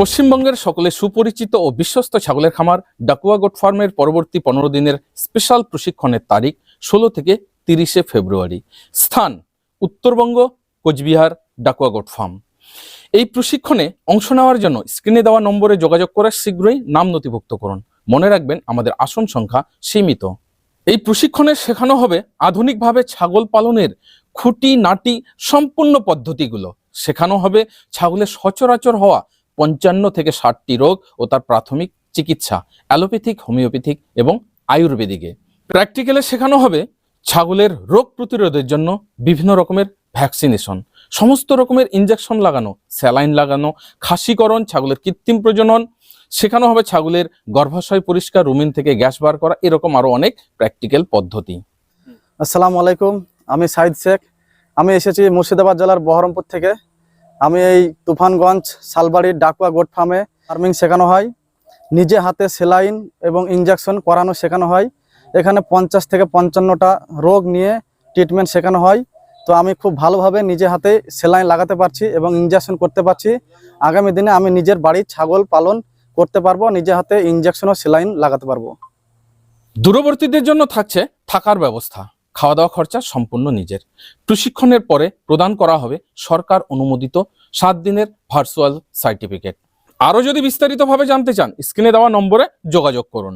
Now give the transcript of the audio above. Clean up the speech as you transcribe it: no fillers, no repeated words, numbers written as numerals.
পশ্চিমবঙ্গের সকলে সুপরিচিত ও বিশ্বস্ত ছাগলের খামার ডাকুয়া গোট ফার্মের পরবর্তী 15 দিনের স্পেশাল প্রশিক্ষণের তারিখ 16 থেকে 30 ফেব্রুয়ারি। স্থান উত্তরবঙ্গ, কোচবিহার, ডাকুয়া গোট ফার্ম। এই প্রশিক্ষণে অংশ নেওয়ার জন্য স্ক্রিনে দেওয়া নম্বরে যোগাযোগ করে শীঘ্রই নাম নথিভুক্ত করুন। মনে রাখবেন, আমাদের আসন সংখ্যা সীমিত। এই প্রশিক্ষণে শেখানো হবে আধুনিকভাবে ছাগল পালনের খুঁটিনাটি সম্পূর্ণ পদ্ধতিগুলো। শেখানো হবে ছাগলের সচরাচর হওয়া 55 থেকে 60টি রোগ ও তার প্রাথমিক চিকিৎসা, অ্যালোপ্যাথিক, হোমিওপ্যাথিক এবং আয়ুর্বেদিকে। প্র্যাকটিক্যালে শেখানো হবে ছাগলের রোগ প্রতিরোধের জন্য বিভিন্ন রকমের ভ্যাকসিনেশন, সমস্ত রকমের ইনজেকশন লাগানো, স্যালাইন লাগানো, খাসিকরণ, ছাগলের কৃত্রিম প্রজনন। শেখানো হবে ছাগলের গর্ভাশয় পরিষ্কার, রুমিন থেকে গ্যাস বার করা, এরকম আরো অনেক প্র্যাকটিক্যাল পদ্ধতি। আসসালামু আলাইকুম, আমি সাইদ শেখ। আমি এসেছি মুর্শিদাবাদ জেলার বহরমপুর থেকে। আমি এই তুফানগঞ্জ শালবাড়ির ডাকুয়া গোট ফার্মে ফার্মিং শেখানো হয়। নিজে হাতে সেলাইন এবং ইনজেকশন করানো শেখানো হয়। এখানে 50 থেকে 55টা রোগ নিয়ে ট্রিটমেন্ট শেখানো হয়। তো আমি খুব ভালোভাবে নিজে হাতে সেলাইন লাগাতে পারছি এবং ইনজেকশন করতে পারছি। আগামী দিনে আমি নিজের বাড়ির ছাগল পালন করতে পারবো, নিজে হাতে ইনজেকশন ও সেলাইন লাগাতে পারবো। দূরবর্তীদের জন্য থাকছে থাকার ব্যবস্থা, খাওয়া দাওয়া খরচা সম্পূর্ণ নিজের। প্রশিক্ষণের পরে প্রদান করা হবে সরকার অনুমোদিত 7 দিনের ভার্চুয়াল সার্টিফিকেট। আরও যদি বিস্তারিতভাবে জানতে চান, স্ক্রিনে দেওয়া নম্বরে যোগাযোগ করুন।